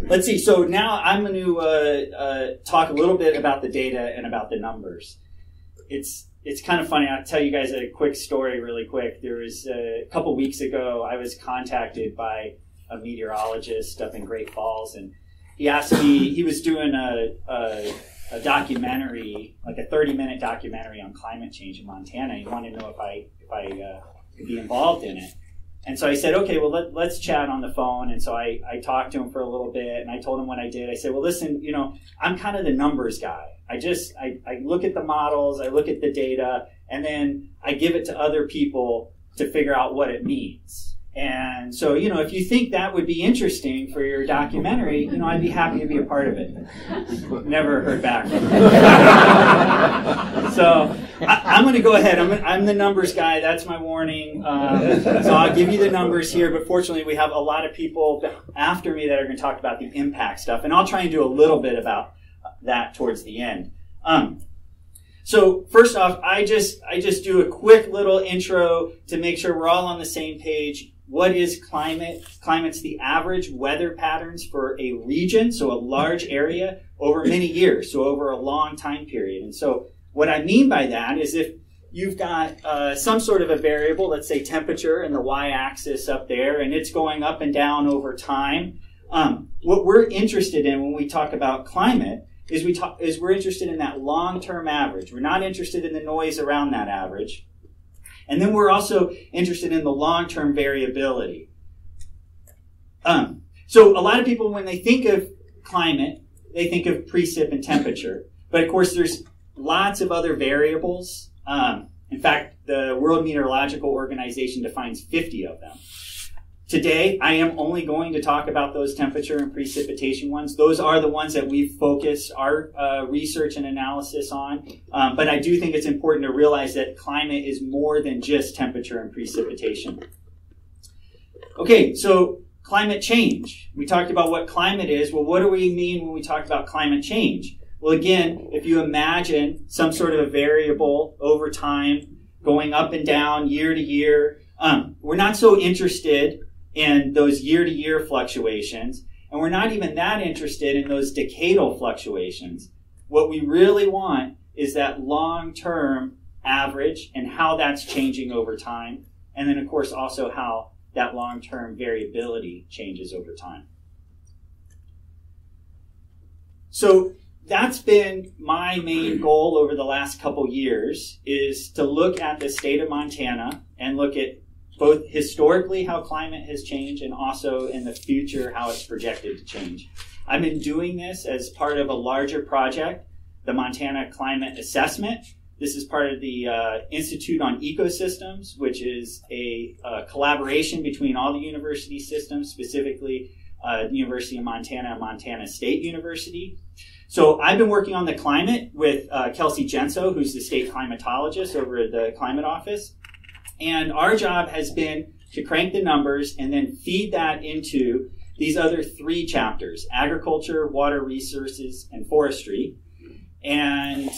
Let's see. So now I'm going to talk a little bit about the data and about the numbers. It's kind of funny. I'll tell you guys a quick story really quick. There was a couple weeks ago, I was contacted by a meteorologist up in Great Falls, and he asked me, he was doing a documentary, like a 30-minute documentary on climate change in Montana. He wanted to know if I could be involved in it. And so I said, okay, well, let's chat on the phone. And so I talked to him for a little bit, and I told him what I did. I said, well, listen, you know, I'm kind of the numbers guy. I look at the models, I look at the data, and then I give it to other people to figure out what it means. And so, you know, if you think that would be interesting for your documentary, you know, I'd be happy to be a part of it. Never heard back from him. So I'm going to go ahead. I'm the numbers guy. That's my warning. So I'll give you the numbers here. But fortunately, we have a lot of people after me that are going to talk about the impact stuff. And I'll try and do a little bit about that towards the end. So first off, I just do a quick little intro to make sure we're all on the same page. What is climate? Climate's the average weather patterns for a region, so a large area, over many years, so over a long time period. And so what I mean by that is if you've got some sort of a variable, let's say temperature in the y-axis up there, and it's going up and down over time, what we're interested in when we talk about climate is we're interested in that long-term average. We're not interested in the noise around that average. And then we're also interested in the long-term variability. So a lot of people, when they think of climate, they think of precip and temperature. But of course, there's lots of other variables. In fact, the World Meteorological Organization defines 50 of them. Today, I am only going to talk about those temperature and precipitation ones. Those are the ones that we've focused our research and analysis on. But I do think it's important to realize that climate is more than just temperature and precipitation. Okay, so climate change. We talked about what climate is. Well, what do we mean when we talk about climate change? Well, again, if you imagine some sort of a variable over time going up and down year to year, we're not so interested in those year-to-year fluctuations, and we're not even that interested in those decadal fluctuations. What we really want is that long-term average and how that's changing over time, and then, of course, also how that long-term variability changes over time. So that's been my main goal over the last couple years, is to look at the state of Montana and look at both historically how climate has changed and also in the future how it's projected to change. I've been doing this as part of a larger project, the Montana Climate Assessment. This is part of the Institute on Ecosystems, which is a collaboration between all the university systems, specifically the University of Montana and Montana State University. So I've been working on the climate with Kelsey Genso, who's the state climatologist over at the Climate Office. And our job has been to crank the numbers and then feed that into these other 3 chapters: agriculture, water resources, and forestry. And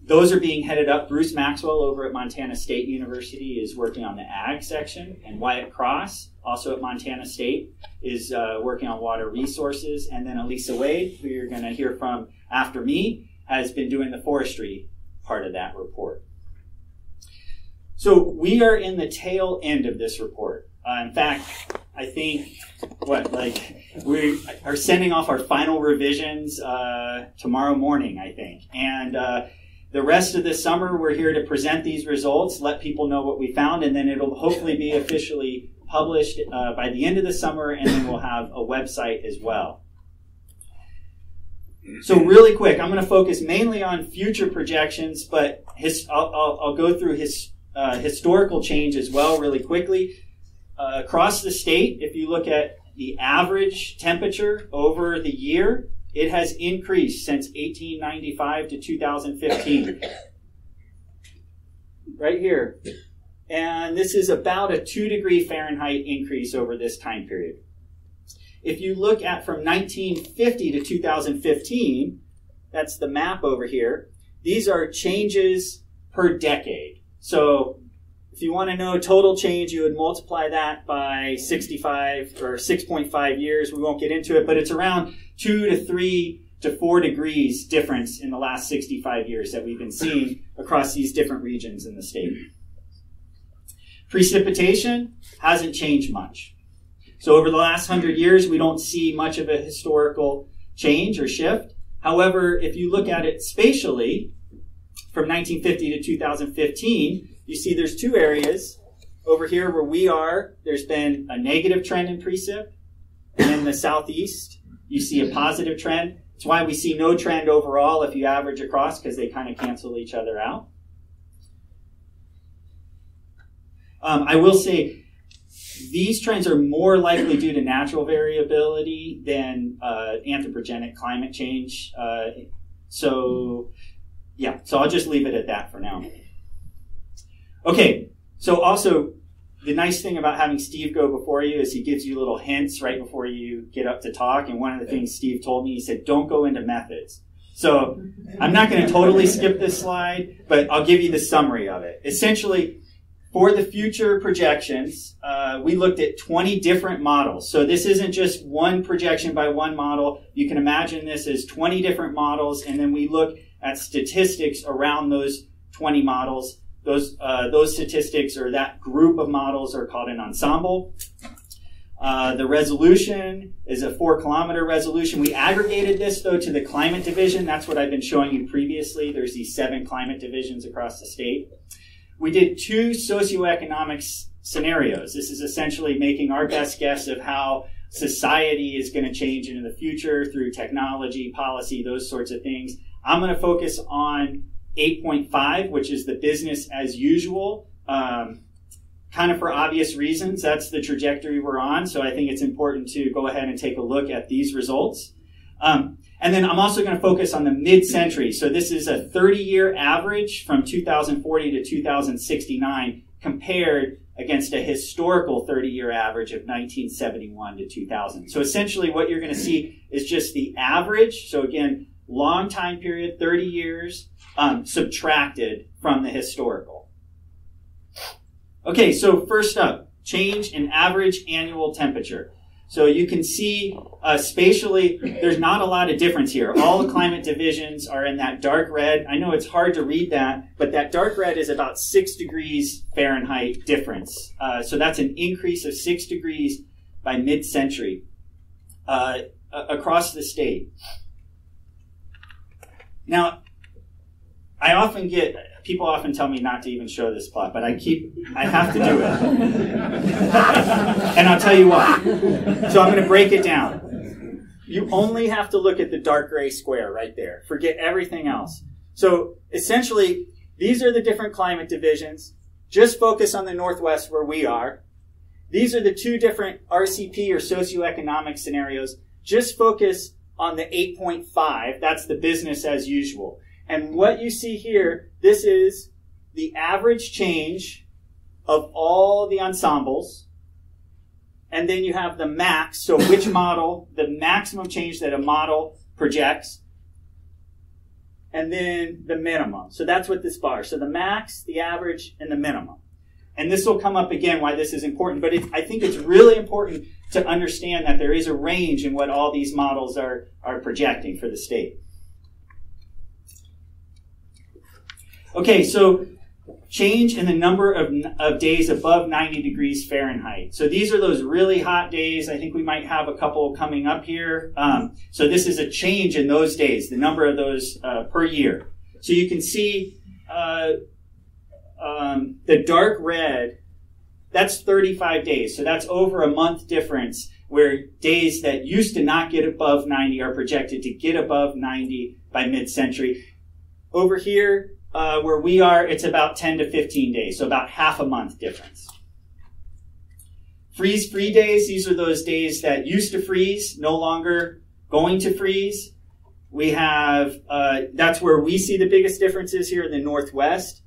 those are being headed up. Bruce Maxwell over at Montana State University is working on the ag section, and Wyatt Cross, also at Montana State, is working on water resources. And then Elisa Wade, who you're going to hear from after me, has been doing the forestry part of that report. So we are in the tail end of this report. In fact, I think, we are sending off our final revisions tomorrow morning, I think. And the rest of the summer, we're here to present these results, let people know what we found, and then it'll hopefully be officially published by the end of the summer, and then we'll have a website as well. So really quick, I'm going to focus mainly on future projections, but I'll go through historical change as well really quickly. Across the state, if you look at the average temperature over the year, it has increased since 1895 to 2015. Right here. And this is about a 2-degree Fahrenheit increase over this time period. If you look at from 1950 to 2015, that's the map over here, these are changes per decade. So If you want to know total change, you would multiply that by 65 or 6.5 years. We won't get into it, but it's around 2 to 3 to 4 degrees difference in the last 65 years that we've been seeing across these different regions in the state. Precipitation hasn't changed much. So over the last 100 years, we don't see much of a historical change or shift. However, if you look at it spatially, from 1950 to 2015, you see there's two areas. Over here where we are, there's been a negative trend in precip. And in the southeast, you see a positive trend. It's why we see no trend overall if you average across, because they kind of cancel each other out. I will say these trends are more likely due to natural variability than anthropogenic climate change. So I'll just leave it at that for now. Okay, so also the nice thing about having Steve go before you is he gives you little hints right before you get up to talk. And one of the things Steve told me, he said, don't go into methods. So I'm not going to totally skip this slide, but I'll give you the summary of it. Essentially, for the future projections, we looked at 20 different models. So this isn't just one projection by one model. You can imagine this as 20 different models, and then we look at statistics around those 20 models. Those statistics or that group of models are called an ensemble. The resolution is a 4-kilometer resolution. We aggregated this, though, to the climate division. That's what I've been showing you previously. There's these 7 climate divisions across the state. We did 2 socioeconomic scenarios. This is essentially making our best guess of how society is going to change into the future through technology, policy, those sorts of things. I'm going to focus on 8.5, which is the business as usual, kind of for obvious reasons. That's the trajectory we're on, so I think it's important to go ahead and take a look at these results. And then I'm also going to focus on the mid-century. So this is a 30-year average from 2040 to 2069 compared against a historical 30-year average of 1971 to 2000. So essentially what you're going to see is just the average. So again, long time period, 30 years, subtracted from the historical. Okay, so first up, change in average annual temperature. So you can see spatially, there's not a lot of difference here. All the climate divisions are in that dark red. I know it's hard to read that, but that dark red is about 6 degrees Fahrenheit difference. So that's an increase of 6 degrees by mid-century across the state. Now, people often tell me not to even show this plot, but I have to do it. And I'll tell you why. So I'm going to break it down. You only have to look at the dark gray square right there. Forget everything else. So essentially, these are the different climate divisions. Just focus on the Northwest where we are. These are the 2 different RCP or socioeconomic scenarios. Just focus on the 8.5. That's the business as usual. And what you see here, this is the average change of all the ensembles. And then you have the max, so which model, the maximum change that a model projects. And then the minimum. So that's what this bar. So the max, the average, and the minimum. And this will come up again why this is important. But I think it's really important to understand that there is a range in what all these models are projecting for the state. Okay, so change in the number of days above 90 degrees Fahrenheit. So these are those really hot days. I think we might have a couple coming up here. So this is a change in those days, the number of those per year. So you can see the dark red, that's 35 days. So that's over a month difference where days that used to not get above 90 are projected to get above 90 by mid-century. Over here, where we are, it's about 10 to 15 days, so about half a month difference. Freeze-free days, these are those days that used to freeze, no longer going to freeze. We have, that's where we see the biggest differences here in the Northwest.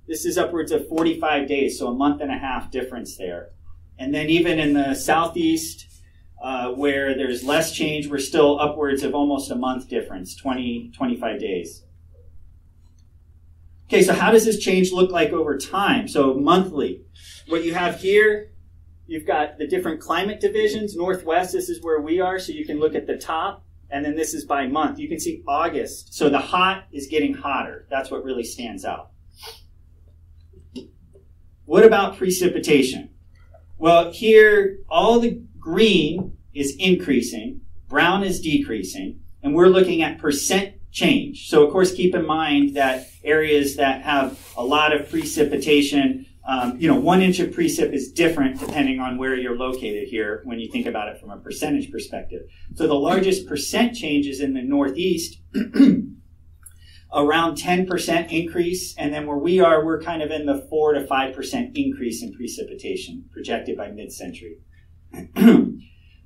This is upwards of 45 days, so a month and a half difference there. And then even in the Southeast, where there's less change, we're still upwards of almost a month difference, 25 days. Okay, so how does this change look like over time? So monthly. What you have here, you've got the different climate divisions. Northwest, this is where we are, so you can look at the top. And then this is by month. You can see August. So the hot is getting hotter. That's what really stands out. What about precipitation? Well, here, all the green is increasing, brown is decreasing, and we're looking at percent change. So, of course, keep in mind that areas that have a lot of precipitation, 1 inch of precip is different depending on where you're located here when you think about it from a percentage perspective. So the largest percent change is in the Northeast, around 10% increase, and then where we are, we're kind of in the 4 to 5% increase in precipitation projected by mid-century.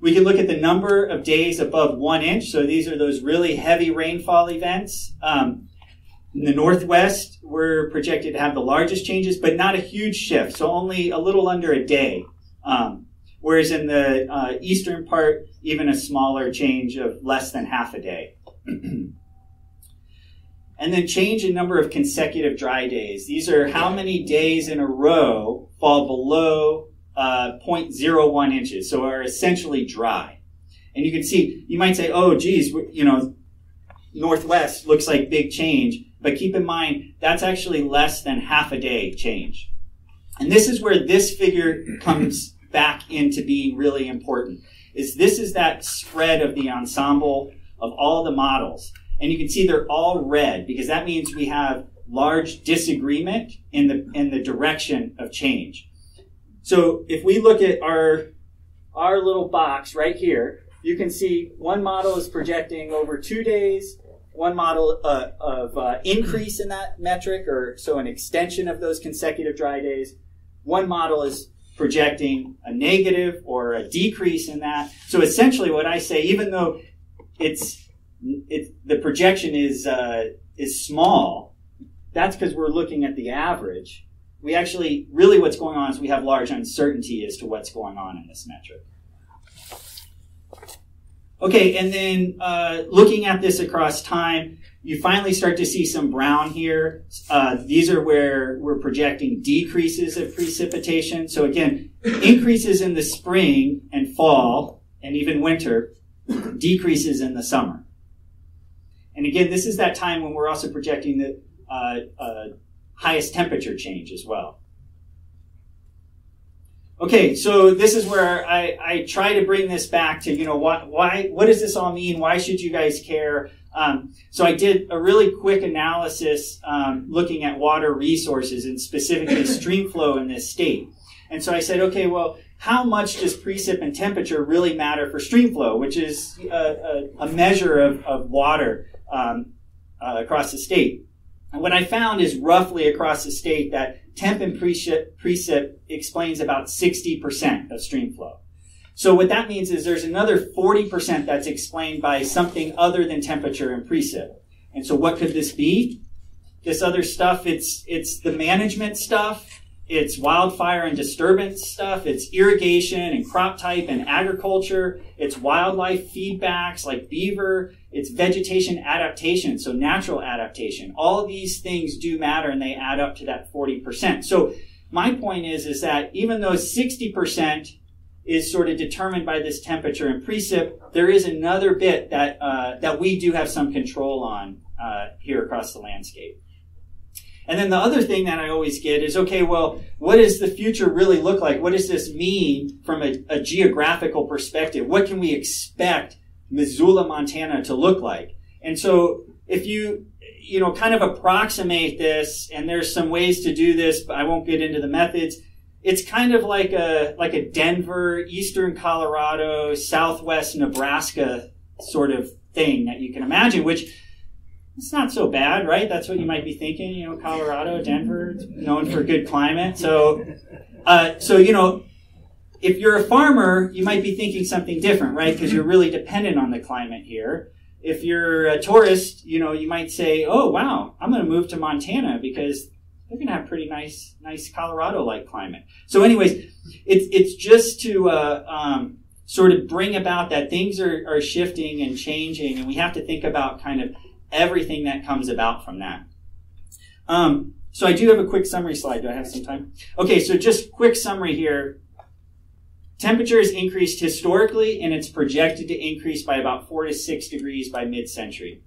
We can look at the number of days above 1 inch. So these are those really heavy rainfall events. In the Northwest, we're projected to have the largest changes, but not a huge shift. So only a little under a day. Whereas in the eastern part, even a smaller change of less than half a day. And then change in number of consecutive dry days. These are how many days in a row fall below 0.01 inches, so are essentially dry. And you can see, you might say, oh, geez, Northwest looks like big change, but keep in mind, that's actually less than half a day change. And this is where this figure comes back into being really important, is this is that spread of the ensemble of all the models. And you can see they're all red, because that means we have large disagreement in the direction of change. So if we look at our little box right here, you can see one model is projecting over 2 days, one model of increase in that metric, or so an extension of those consecutive dry days. One model is projecting a negative or a decrease in that. So essentially what I say, even though the projection is small, that's because we're looking at the average. We actually, really what's going on is we have large uncertainty as to what's going on in this metric. Okay, and then looking at this across time, you finally start to see some brown here. These are where we're projecting decreases of precipitation. So again, increases in the spring and fall, and even winter, decreases in the summer. And again, this is that time when we're also projecting the highest temperature change as well. Okay, so this is where I try to bring this back to, what does this all mean? Why should you guys care? So I did a really quick analysis looking at water resources and specifically stream flow in this state. And so I said, okay, well, how much does precip and temperature really matter for stream flow, which is a measure of water across the state? And what I found is roughly across the state that temp and precip explains about 60% of stream flow. So what that means is there's another 40% that's explained by something other than temperature and precip. And so what could this be? This other stuff, it's the management stuff, it's wildfire and disturbance stuff, it's irrigation and crop type and agriculture, it's wildlife feedbacks like beaver, it's vegetation adaptation, so natural adaptation. All these things do matter, and they add up to that 40%. So my point is that even though 60% is sort of determined by this temperature and precip, there is another bit that we do have some control on here across the landscape. And then the other thing that I always get is, okay, well, what does the future really look like? What does this mean from a geographical perspective? What can we expect Missoula, Montana to look like? And so if you kind of approximate this, and there's some ways to do this, but I won't get into the methods, it's kind of like a Denver, eastern Colorado, southwest Nebraska sort of thing that you can imagine, which it's not so bad, right? That's what you might be thinking, Colorado, Denver, known for good climate. So if you're a farmer, you might be thinking something different, right? Because you're really dependent on the climate here. If you're a tourist, you might say, oh, wow, I'm going to move to Montana because they're going to have pretty nice Colorado-like climate. So anyways, it's just to sort of bring about that things are shifting and changing, and we have to think about kind of everything that comes about from that. So I do have a quick summary slide. Do I have some time? Okay, so just quick summary here. Temperature has increased historically, and it's projected to increase by about 4 to 6 degrees by mid-century.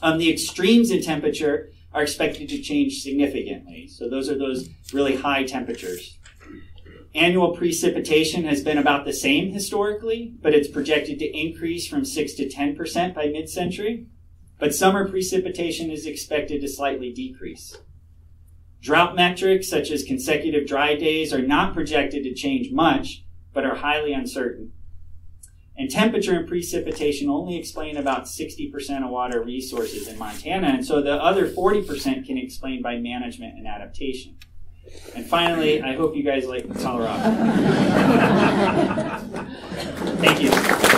The extremes in temperature are expected to change significantly. So those are those really high temperatures. Annual precipitation has been about the same historically, but it's projected to increase from 6 to 10% by mid-century. But summer precipitation is expected to slightly decrease. Drought metrics, such as consecutive dry days, are not projected to change much, but are highly uncertain. And temperature and precipitation only explain about 60% of water resources in Montana, and so the other 40% can explain by management and adaptation. And finally, I hope you guys like Colorado. Thank you.